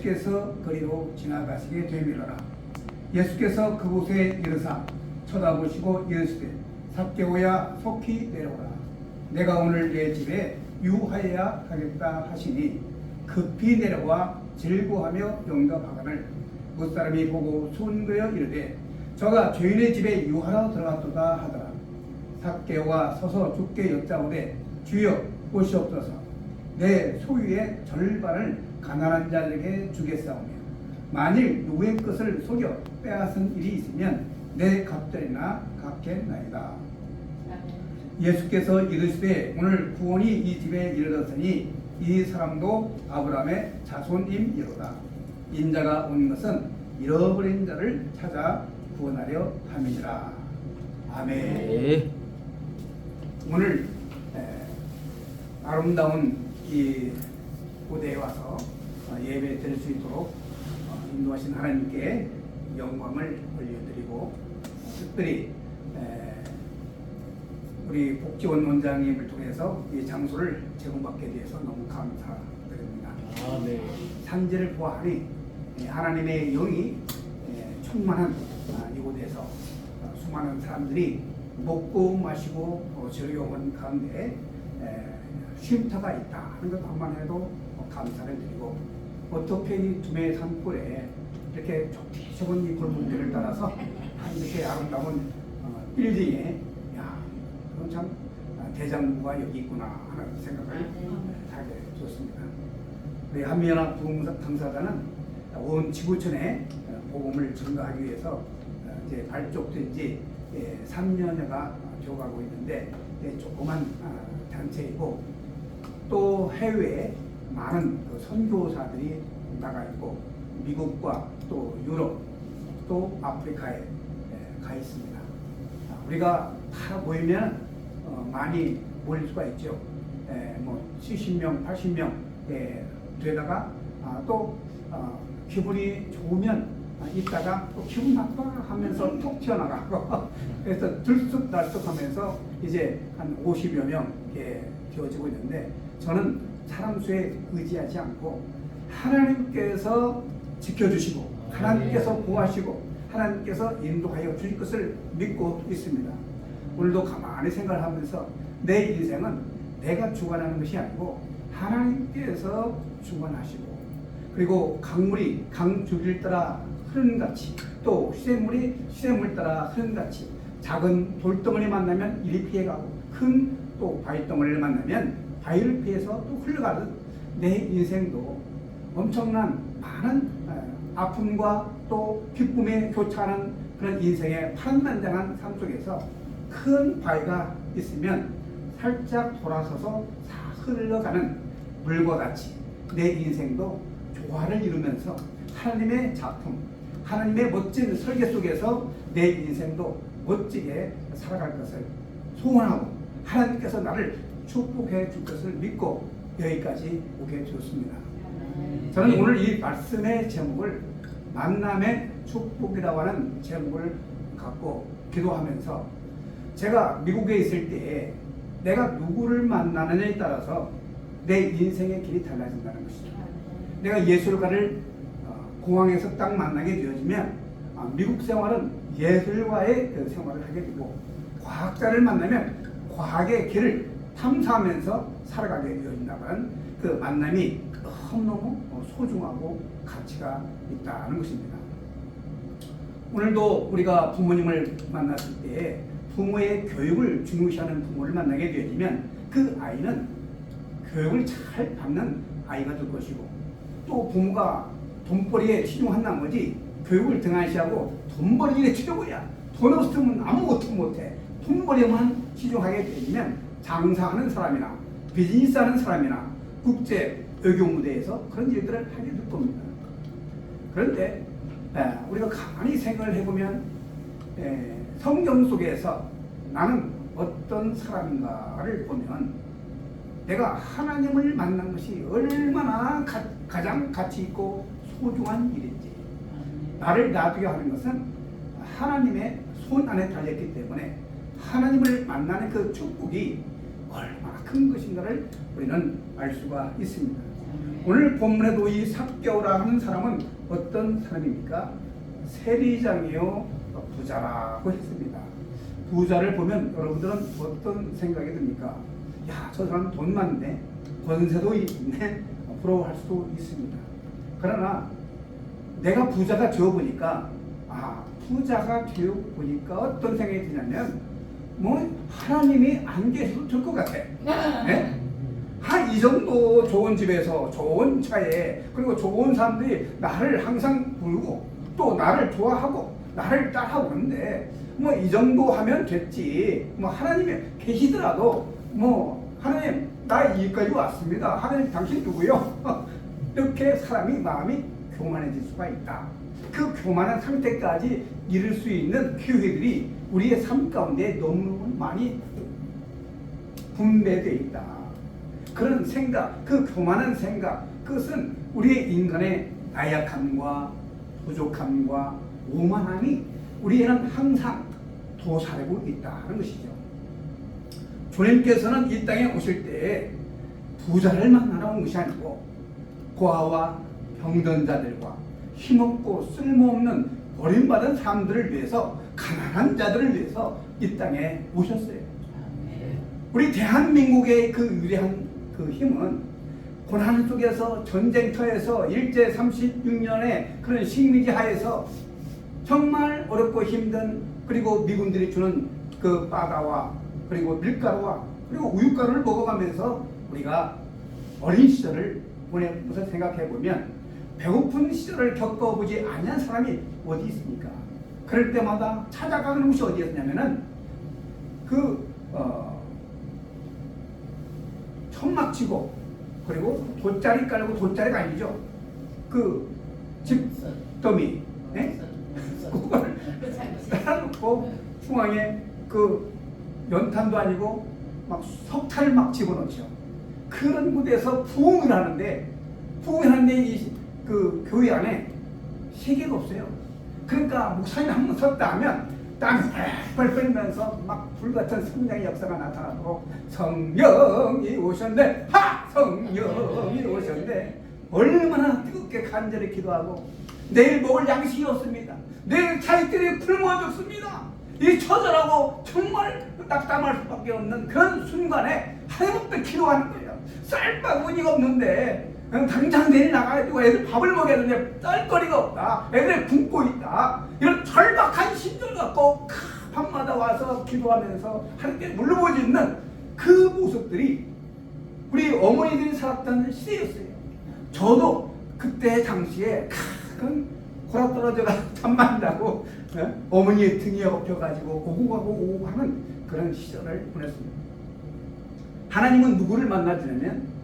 예수께서 거리로 지나가시게 되밀어라. 예수께서 그곳에 이르사 쳐다보시고 이르시되 삭개오야 속히 내려오라. 내가 오늘 내 집에 유하여야 하겠다 하시니 급히 내려와 즐거하며 영접하거늘 무사람이 보고 손거여 이르되 저가 죄인의 집에 유하러 들어갔도다 하더라. 삭개오가 서서 주께 여짜오되 주여 보시옵소서. 내 소유의 절반을 가난한 자에게 주겠사오며 만일 누구의 것을 속여 빼앗은 일이 있으면 내 갑절이나 갚겠나이다. 예수께서 이르시되 오늘 구원이 이 집에 이르렀으니 이 사람도 아브라함의 자손임이로다. 인자가 온 것은 잃어버린 자를 찾아 구원하려 함이니라. 아멘. 네. 오늘 아름다운 이 고대에 와서 예배 드릴 수 있도록 인도하신 하나님께 영광을 올려드리고 특별히 우리 복지원 원장님을 통해서 이 장소를 제공받게 되어서 너무 감사드립니다. 네. 산지를 보아하니 하나님의 영이 충만한 이곳에서 수많은 사람들이 먹고 마시고 즐거운 가운데 쉼터가 있다 하는 것만 해도 감사를 드리고 어떻게 이 두메 산골에 이렇게 좋은 이 골목길을 따라서 이렇게 아름다운 빌딩에 그건 참 대장부가 여기 있구나 하는 생각을 하게 되었습니다. 우리 한미연합 부흥 당사자는 온 지구촌에 복음을 전가하기 위해서 이제 발족된 지 3년여가 되어가고 있는데 조그만 단체이고 또 해외에 많은 그 선교사들이 나가 있고 미국과 또 유럽 또 아프리카에 가 있습니다. 우리가 다 모이면 많이 모일 수가 있죠. 뭐 70명, 80명 되다가 또 기분이 좋으면 있다가 또 기분 나빠 하면서 톡 튀어나가고 그래서 들쑥날쑥 하면서 이제 한 50여 명 되어지고 있는데 저는 사람 수에 의지하지 않고 하나님께서 지켜주시고 하나님께서 보호하시고 하나님께서 인도하여 주실 것을 믿고 있습니다. 오늘도 가만히 생각을 하면서 내 인생은 내가 주관하는 것이 아니고 하나님께서 주관하시고 그리고 강물이 강줄기를 따라 흐르는 같이 또 시냇물이 시냇물 따라 흐르는 같이 작은 돌덩어리 만나면 이리 피해가고 큰 또 바위덩어리를 만나면 바위를 피해서 또 흘러가듯 내 인생도 엄청난 많은 아픔과 또 기쁨에 교차하는 그런 인생의 파란만장한 삶 속에서 큰 바위가 있으면 살짝 돌아서서 흘러가는 물과 같이 내 인생도 조화를 이루면서 하나님의 작품, 하나님의 멋진 설계 속에서 내 인생도 멋지게 살아갈 것을 소원하고 하나님께서 나를 축복해 줄 것을 믿고 여기까지 오게 되었습니다. 저는 오늘 이 말씀의 제목을 만남의 축복이라고 하는 제목을 갖고 기도하면서 제가 미국에 있을 때에 내가 누구를 만나느냐에 따라서 내 인생의 길이 달라진다는 것이죠. 내가 예술가를 공항에서 딱 만나게 되어지면 미국 생활은 예술가의 그 생활을 하게 되고 과학자를 만나면 과학의 길을 탐사하면서 살아가게 되어진다는 그 만남이 너무너무 소중하고 가치가 있다는 것입니다. 오늘도 우리가 부모님을 만났을 때 부모의 교육을 중요시하는 부모를 만나게 되어지면 그 아이는 교육을 잘 받는 아이가 될 것이고 또 부모가 돈벌이에 치중한 나머지 교육을 등한시하고 돈벌이에 치중이야. 돈 없으면 아무것도 못해. 돈벌이만 치중하게 되면 장사하는 사람이나 비즈니스하는 사람이나 국제 외교 무대에서 그런 일들을 하게 될 겁니다. 그런데 우리가 가만히 생각을 해보면 성경 속에서 나는 어떤 사람인가를 보면 내가 하나님을 만난 것이 얼마나 가장 가치 있고 소중한 일인지 나를 놔두게 하는 것은 하나님의 손 안에 달렸기 때문에 하나님을 만나는 그 축복이 얼마나 큰 것인가를 우리는 알 수가 있습니다. 오늘 본문에도 이 삭개오라 하는 사람은 어떤 사람입니까? 세리장이요 부자라고 했습니다. 부자를 보면 여러분들은 어떤 생각이 듭니까? 야, 저 사람 돈 많네, 권세도 있네, 부러워할 수도 있습니다. 그러나 내가 부자가 되어보니까, 부자가 되어보니까 어떤 생각이 드냐면, 하나님이 안 계셔도 될 것 같아. 네? 이 정도 좋은 집에서 좋은 차에, 그리고 좋은 사람들이 나를 항상 부르고 또 나를 좋아하고 나를 따라오는데 이 정도 하면 됐지. 하나님이 계시더라도 하나님 나 여기까지 왔습니다. 하나님 당신 누구요? 이렇게 사람이 마음이 교만해질 수가 있다. 그 교만한 상태까지 이룰 수 있는 기회들이 우리의 삶 가운데 너무너무 많이 분배되어 있다. 그런 생각, 그 교만한 생각, 그것은 우리의 인간의 나약함과 부족함과 오만함이 우리에는 항상 도사리고 있다는 것이죠. 주님께서는 이 땅에 오실 때 부자를 만나러 온 것이 아니고 고아와 병든 자들과 힘없고 쓸모없는 버림받은 사람들을 위해서, 가난한 자들을 위해서 이 땅에 오셨어요. 우리 대한민국의 그 위대한 그 힘은 고난 속에서, 전쟁터에서, 일제 36년의 그런 식민지 하에서 정말 어렵고 힘든, 그리고 미군들이 주는 그 바다와 그리고 밀가루와 그리고 우유가루를 먹어가면서 우리가 어린 시절을 보내면서 생각해 보면 배고픈 시절을 겪어보지 않은 사람이 어디 있습니까? 그럴 때마다 찾아가는 곳이 어디였냐면은 천막치고 그리고 돗자리 깔고, 돗자리가 아니죠, 그 집더미, 그걸 깔아놓고 중앙에 그 연탄도 아니고 막 석탄을 막 집어넣죠. 그런 곳에서 부흥을 하는데, 그 교회 안에 세계가 없어요. 그러니까 목사님이 한번 섰다 하면 땀이 펄펄 흘면서 막 불같은 성령의 역사가 나타나도록 성령이 오셨네, 성령이 오셨네, 얼마나 뜨겁게 간절히 기도하고, 내일 먹을 양식이 없습니다, 내일 자식들이 굶어 죽습니다, 이 처절하고 정말 낙담할 수밖에 없는 그런 순간에 하나님께 기도하는 거예요. 쌀바구니가 없는데 당장 내일 나가가지고 애들 밥을 먹여야 되는데 쌀거리가 없다, 애들 굶고 있다, 이런 절박한 심정을 갖고 밤마다 와서 기도하면서 하나님께 물러보짖는 그 모습들이 우리 어머니들이 살았던 시대였어요. 저도 그때 당시에 큰 골아떨어져가 잠만다고 어머니의 등에 업혀가지고 오고 가고 오고 하는 그런 시절을 보냈습니다. 하나님은 누구를 만나주냐면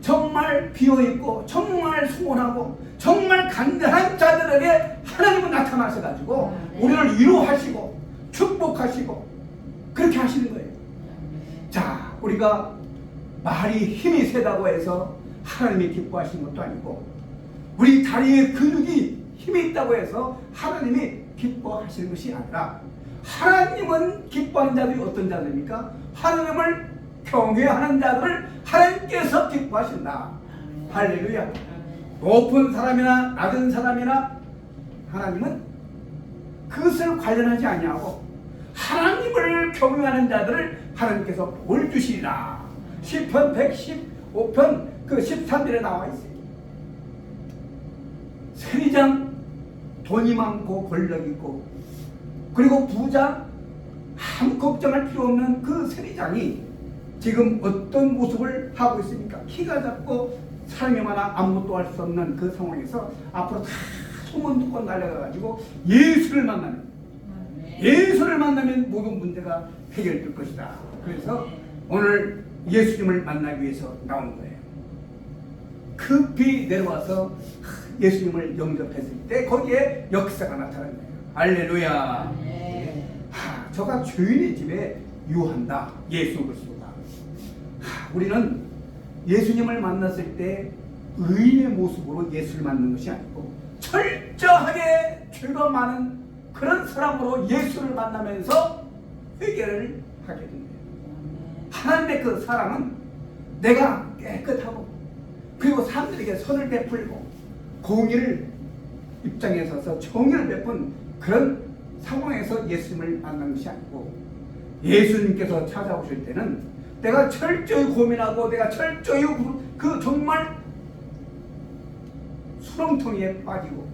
정말 비어있고 정말 수고하고 정말 간절한 자들에게 하나님은 나타나셔가지고 우리를 위로하시고 축복하시고 그렇게 하시는 거예요. 자, 우리가 말이 힘이 세다고 해서 하나님이 기뻐하시는 것도 아니고, 우리 다리의 근육이 힘이 있다고 해서 하나님이 기뻐하시는 것이 아니라, 하나님은 기뻐하는 자들이 어떤 자들입니까? 하나님을 경외하는 자들을 하나님께서 기뻐하신다. 할렐루야. 높은 사람이나 낮은 사람이나 하나님은 그것을 관련하지 아니하고 하나님을 경외하는 자들을 하나님께서 볼 주시리라. 시편 115편 그 13절에 나와 있어요. 세리장, 돈이 많고 권력 있고 그리고 부자, 아무 걱정할 필요 없는 그 세리장이 지금 어떤 모습을 하고 있습니까? 키가 작고 사람이 많아 아무것도 할 수 없는 그 상황에서 앞으로 다 소문 듣고 날아가가지고 예수를 만나면 모든 문제가 해결될 것이다. 그래서 오늘 예수님을 만나기 위해서 나온 거예요. 급히 내려와서 예수님을 영접했을 때 거기에 역사가 나타난 거예요. 할렐루야. 저가 주인의 집에 유한다. 예수 그리스도가. 우리는 예수님을 만났을 때 의인의 모습으로 예수를 만난 것이 아니고 철저하게 죄가 많은 그런 사람으로 예수를 만나면서 회개를 하게 됩니다. 하나님의 그 사랑은 내가 깨끗하고 그리고 사람들에게 선을 베풀고 공의를 입장에 서서 정의를 베푼 그런 상황에서 예수님을 만난 것이 아니고, 예수님께서 찾아오실 때는 내가 철저히 고민하고 내가 철저히 그 정말 수렁텅이에 빠지고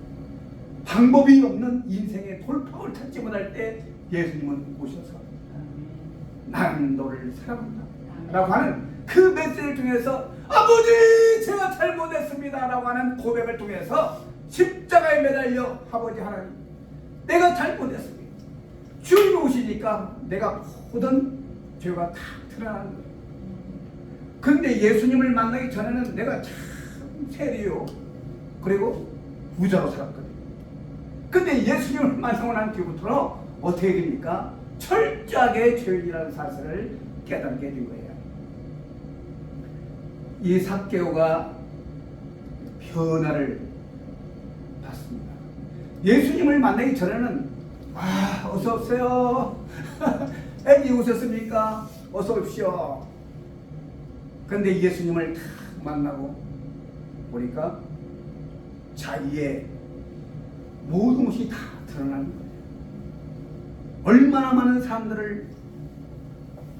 방법이 없는 인생의 돌파구를 찾지 못할 때 예수님은 오셔서 나는 너를 사랑한다 라고 하는 그 메시지를 통해서, 아버지 제가 잘못했습니다 라고 하는 고백을 통해서 십자가에 매달려, 아버지 하나님 내가 잘못했습니다. 주님이 오시니까 내가 모든 죄가 다 드러나는 거예요. 그런데 예수님을 만나기 전에는 내가 참 세리요 그리고 부자로 살았거든요. 근데 예수님을 만나고 난 뒤부터는 어떻게 됩니까? 철저하게 죄인이라는 사실을 깨닫게 된 거예요. 이 삭개오가 변화를 받습니다. 예수님을 만나기 전에는 어서 오세요. 애기 오셨습니까? 어서 오십시오. 그런데 예수님을 딱 만나고 보니까 자기의 모든 것이 다 드러나는 거예요. 얼마나 많은 사람들을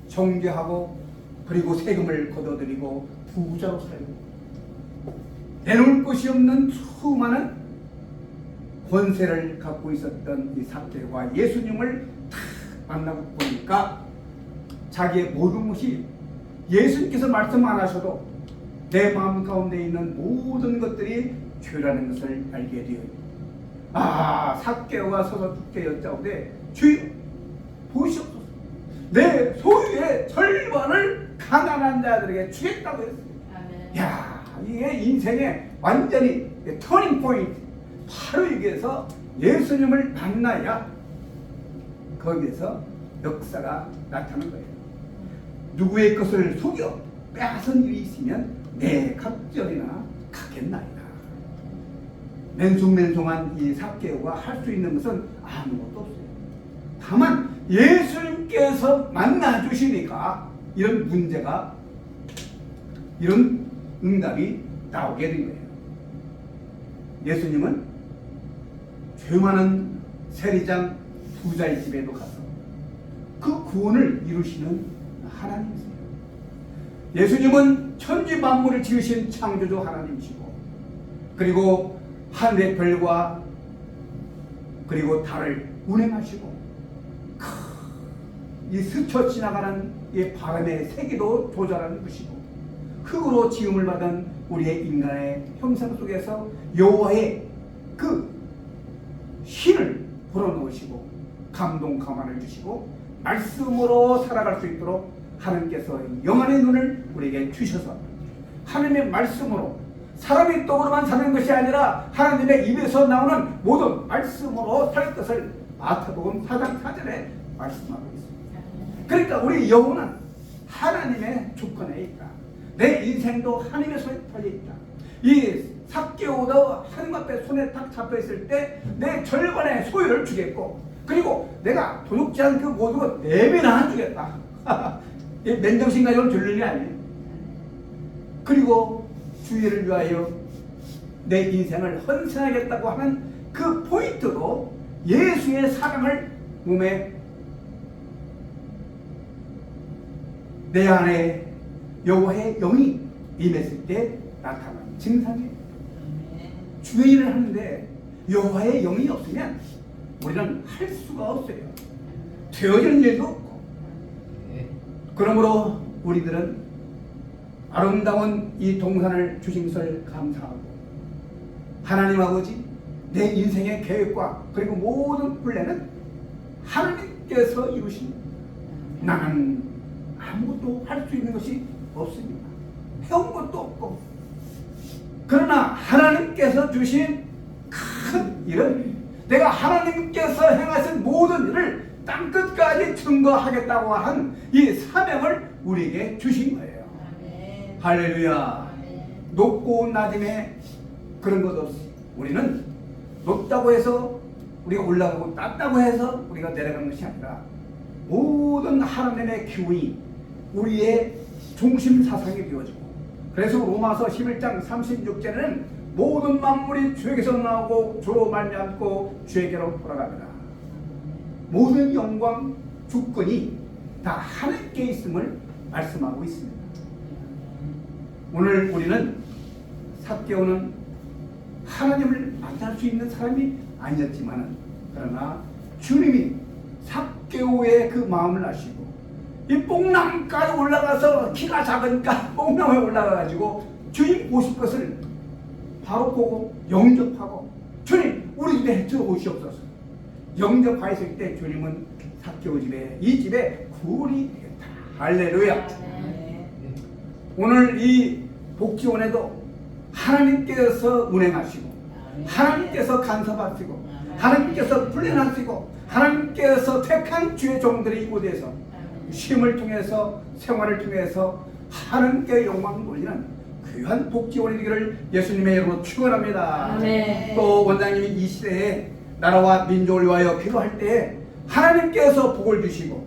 정죄하고 그리고 세금을 걷어들이고 부자로 살고 내놓을 곳이 없는 수많은 권세를 갖고 있었던 이 삭개오가 예수님을 딱 만나고 보니까 자기의 모든 것이, 예수님께서 말씀 안 하셔도 내 마음 가운데 있는 모든 것들이 죄라는 것을 알게 되어요. 삭개오가 서서 주께 여짜오되 주여 보시옵소서, 내 소유의 절반을 가난한 자들에게 주겠다고 했습니다. 야, 이게 인생의 완전히 터닝 포인트. 바로 여기에서 예수님을 만나야 거기에서 역사가 나타나는 거예요. 누구의 것을 속여 빼앗은 일이 있으면 내 갑절이나 갖겠나이다. 맨송맨송한 이 삭개오가 할 수 있는 것은 아무것도 없어요. 다만 예수님께서 만나주시니까 이런 문제가, 이런 응답이 나오게 된 거예요. 예수님은 죄 많은 세리장 부자의 집에도 가서 그 구원을 이루시는 하나님이세요. 예수님은 천지 만물을 지으신 창조주 하나님이시고, 그리고 하늘의 별과 그리고 달을 운행하시고 이 스쳐 지나가는 이 바람의 세기도 조절하는 것이고, 흙으로 지음을 받은 우리의 인간의 형상 속에서 여호와의 그 신을 불어넣으시고 감동 감화를 주시고 말씀으로 살아갈 수 있도록 하나님께서 영안의 눈을 우리에게 주셔서 하나님의 말씀으로, 사람의 떡으로만 사는 것이 아니라 하나님의 입에서 나오는 모든 말씀으로 살 것을 마태복음 4장 4절에 말씀하고 있습니다. 그러니까 우리 영혼은 하나님의 주권에 있다. 내 인생도 하나님의 손에 달려 있다. 이 삭개오도 하나님 앞에 손에 딱 잡혀 있을 때 내 절반의 소유를 주겠고, 그리고 내가 도둑지 않은 그 모든 것 4배나 하나 주겠다. 맨정신과 이런 결론이 아니에요. 그리고 주의를 위하여 내 인생을 헌신하겠다고 하는 그 포인트도 예수의 사랑을 몸에, 내 안에 여호와의 영이 임했을 때 나타나는 증상이에요. 주의 일을 하는데 여호와의 영이 없으면 우리는 할 수가 없어요. 되어지는 일도 없고. 그러므로 우리들은 아름다운 이 동산을 주신 것을 감사하고, 하나님 아버지 내 인생의 계획과 그리고 모든 플랜은 하나님께서 이루신, 나는 아무것도 할 수 있는 것이 없습니다. 해온 것도 없고, 그러나 하나님께서 주신 큰 일은 내가 하나님께서 행하신 모든 일을 땅끝까지 증거하겠다고 한 이 사명을 우리에게 주신 거예요. 아멘. 할렐루야. 아멘. 높고 낮음에 그런 것 없이 우리는 높다고 해서 우리가 올라가고 낮다고 해서 우리가 내려가는 것이 아니라 모든 하나님의 기운이 우리의 중심 사상이 되어지고, 그래서 로마서 11장 36절에는 모든 만물이 주에게서 나오고 주로 말미암고 주에게로 돌아갑니다. 모든 영광, 주권이 다 하나님께 있음을 말씀하고 있습니다. 오늘 우리는 삭개오는 하나님을 만날 수 있는 사람이 아니었지만, 그러나 주님이 삭개오의 그 마음을 아시고 이 뽕나무까지 올라가서 키가 작으니까 뽕나무에 올라가가지고 주님 보실 것을 바로 보고 영접하고, 주님 우리 집에 들어오시옵소서. 영접하였을 때 주님은 삭개오 집에, 이 집에 구원이 되겠다. 할렐루야. 오늘 이 복지원에도 하나님께서 운행하시고, 하나님께서 간섭하시고, 하나님께서 훈련하시고, 하나님께서 택한 주의 종들이 이곳에서 쉼을 통해서, 생활을 통해서 하나님께 영광 돌리는 귀한 복지원이 되기를 예수님의 이름으로 축원합니다. 또 원장님이 이 시대에 나라와 민족을 위하여 기도할 때에 하나님께서 복을 주시고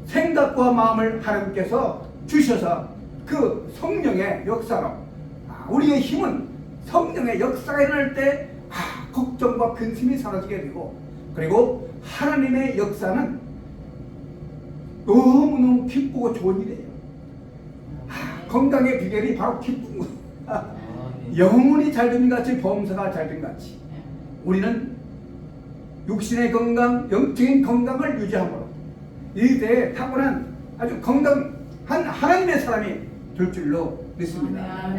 생각과 마음을 하나님께서 주셔서 그 성령의 역사로, 우리의 힘은 성령의 역사가 일어날 때 걱정과 근심이 사라지게 되고, 그리고 하나님의 역사는 너무너무 기쁘고 좋은 일이에요. 건강의 비결이 바로 기쁜 거. 영혼이 잘된 같이 범사가 잘된 같이 우리는 육신의 건강, 영적인 건강을 유지함으로 이 시대에 탁월한 아주 건강한 하나님의 사람이 될 줄로 믿습니다.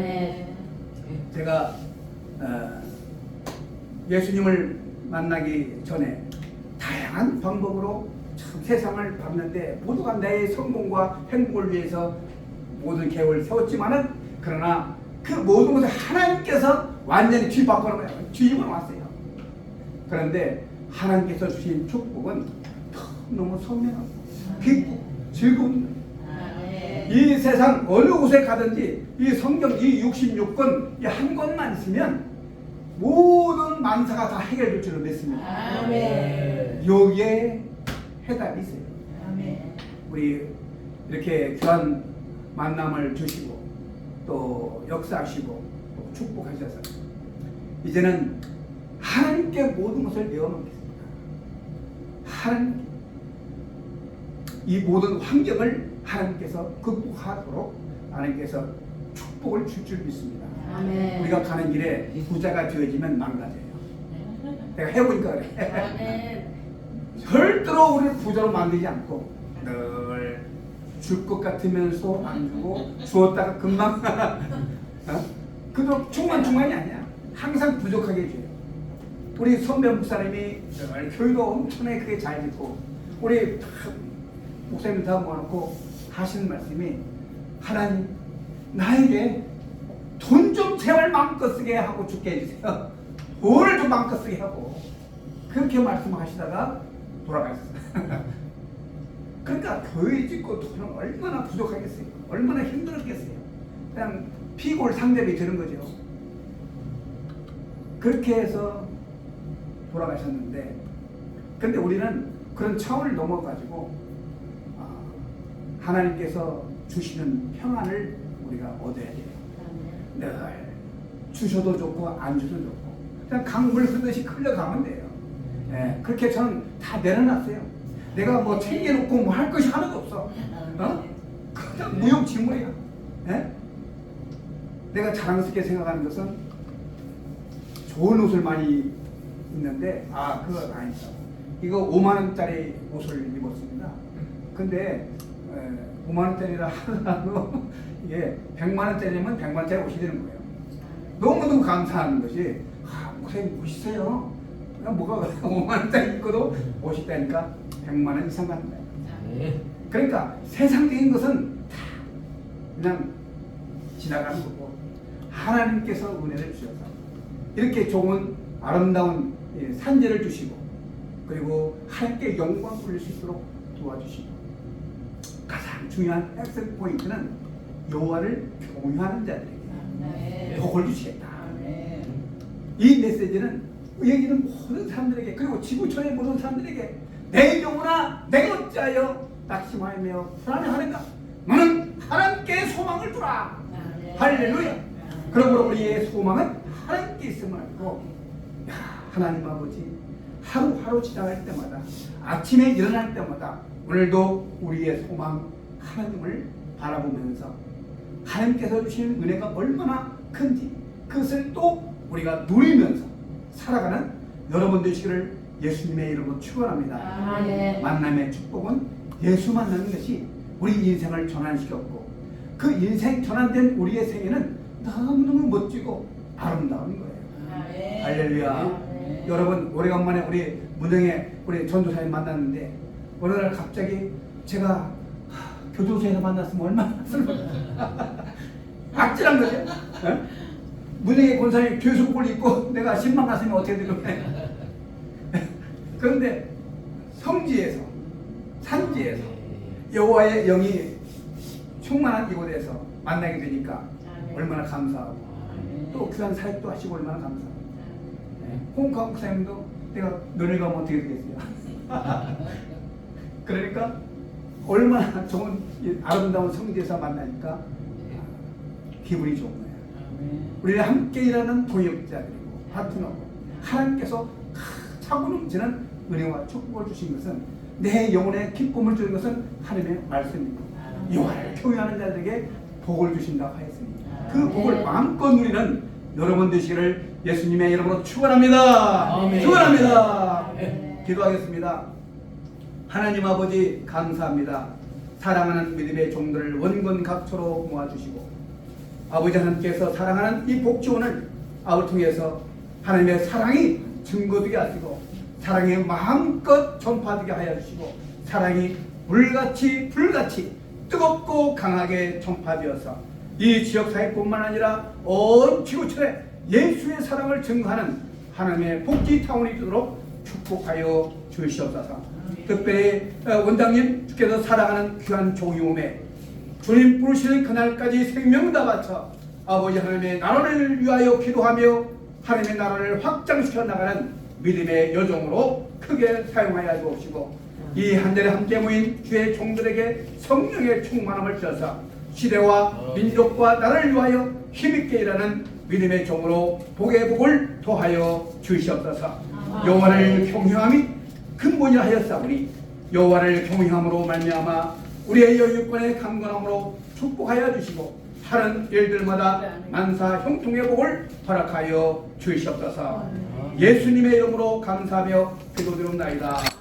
제가 예수님을 만나기 전에 다양한 방법으로 참 세상을 봤는데 모두가 내 성공과 행복을 위해서 모든 계획을 세웠지만은, 그러나 그 모든 것을 하나님께서 완전히 뒤바꾸는 거예요. 뒤집어 놨어요. 그런데 하나님께서 주신 축복은 너무 선명하고 기쁘고 즐거운 거예요. 이 세상 어느 곳에 가든지 이 성경 이 66권 이 한 권만 있으면 모든 만사가 다 해결될 줄로 믿습니다. 여기에 해답이 있어요. 우리 이렇게 귀한 만남을 주시고 또 역사하시고 또 축복하셔서 이제는 하나님께 모든 것을 내어놓겠습니다. 하나님, 이 모든 환경을 하나님께서 극복하도록 하나님께서 축복을 줄 줄 믿습니다. 우리가 가는 길에 부자가 되어지면 망가져요. 내가 해보니까 그래. 절대로 우리를 부자로 만들지 않고 늘 줄 것 같으면서 안 주고, 주었다가 금방 그도 충만이 아니야. 항상 부족하게 해줘요. 우리 선배 목사님이 교회도 엄청나게 크게 잘 듣고, 우리 목사님 다 모아놓고 하시는 말씀이, 하나님 나에게 돈 좀 제발 마음껏 쓰게 하고 죽게 해주세요. 돈을 좀 마음껏 쓰게 하고, 그렇게 말씀하시다가 돌아가셨어요. 그러니까 교회 짓고 돈은 얼마나 부족하겠어요. 얼마나 힘들었겠어요. 그냥 피골상접이 되는 거죠. 그렇게 해서 돌아가셨는데, 근데 우리는 그런 차원을 넘어가지고 하나님께서 주시는 평안을 우리가 얻어야 돼요. 늘 주셔도 좋고 안 주셔도 좋고 그냥 강물 흐르듯이 흘러가면 돼요. 그렇게 저는 다 내려놨어요. 내가 뭐 챙겨놓고 뭐 할 것이 하나도 없어. 그냥 무용지물이야. 내가 자랑스럽게 생각하는 것은 좋은 옷을 많이 입는데, 그거 아니다. 이거 5만 원짜리 옷을 입었습니다. 근데 5만 원짜리라 하더라도 이게 100만 원짜리면 100만 원짜리 옷이 되는 거예요. 너무너무 감사한 것이, 목사님 멋있어요. 뭐가 5만 원짜리 입고도 옷이 있다니까 100만 원 이상 받는 거예요. 그러니까 세상적인 것은 다 그냥 지나가는 거고, 하나님께서 은혜를 주셔서 이렇게 좋은 아름다운 산재를 주시고, 그리고 하나님께 영광 돌릴 수 있도록 도와주시고, 가장 중요한 핵심 포인트는 여호와를 경외하는 자들에게 복을 주시겠다. 이 메시지는 여기는 모든 사람들에게, 그리고 지구촌의 모든 사람들에게, 내 영혼아 내가 어찌하여 낙심하며 불안해하는가? 너는 하나님께 소망을 두라. 할렐루야. 그러므로 우리의 소망은 하나님께 있음을 알고, 하나님 아버지, 하루하루 지나갈 때마다, 아침에 일어날 때마다 오늘도 우리의 소망 하나님을 바라보면서 하나님께서 주신 은혜가 얼마나 큰지 그것을 또 우리가 누리면서 살아가는 여러분 되시기를 예수님의 이름으로 축원합니다. 만남의 축복은 예수 만나는 것이 우리 인생을 전환시켰고, 그 인생 전환된 우리의 생애는 너무너무 멋지고 아름다운 거예요. 할렐루야. 여러분, 오래간만에 우리 문영의 우리 전도사님 만났는데 어느 날 갑자기 제가 교도소에서 만났으면 얼마나 악질한 거죠. 문영의 권사님 교수복을 입고 내가 신방 갔으면 어떻게 되겠네. 그런데 성지에서, 산지에서 여호와의 영이 충만한 이곳에서 만나게 되니까 얼마나 감사하고, 또 귀한 사역도 하시고 얼마나 감사하고. 홍카 목사님도 내가 너네 가면 어떻게 되겠어요? 그러니까 얼마나 좋은 아름다운 성지에서 만나니까 기분이 좋은 거예요. 우리는 함께 일하는 동역자들이고 파트너고, 하나님께서 차고 넘치는 은혜와 축복을 주신 것은, 내 영혼에 기쁨을 주는 것은 하나님의 말씀입니다. 여호와를 경외하는 자들에게 복을 주신다고 하였으니 그 복을 마음껏 누리는 여러분 되시기를 예수님의 이름으로 축원합니다. 축원합니다. 기도하겠습니다. 하나님 아버지, 감사합니다. 사랑하는 믿음의 종들을 원군 각처로 모아주시고, 아버지 하나님께서 사랑하는 이 복지원을 아버지 통해서 하나님의 사랑이 증거되게 하시고, 사랑이 마음껏 전파되게 하여 주시고, 사랑이 물같이 불같이 뜨겁고 강하게 전파되어서 이 지역사회뿐만 아니라 온 지구촌에 예수의 사랑을 증거하는 하나님의 복지타운이 되도록 축복하여 주시옵소서. 특별히 원장님, 주께서 사랑하는 귀한 종이 오매 주님 부르시는 그날까지 생명 다 바쳐 아버지 하나님의 나라를 위하여 기도하며 하나님의 나라를 확장시켜 나가는 믿음의 여종으로 크게 사용하여 주옵시고, 이 한자리 함께 모인 주의 종들에게 성령의 충만함을 주셔서 시대와 민족과 나라를 위하여 힘있게 일하는 믿음의 종으로 복의 복을 더하여 주시옵소서. 여호와를 경외함이 근본이라 하였사오니 여호와를 경외함으로 말미암아 우리의 여유권의 강건함으로 축복하여 주시고, 하는 일들마다 만사 형통의 복을 허락하여 주시옵소서. 예수님의 이름으로 감사하며 기도드립나이다.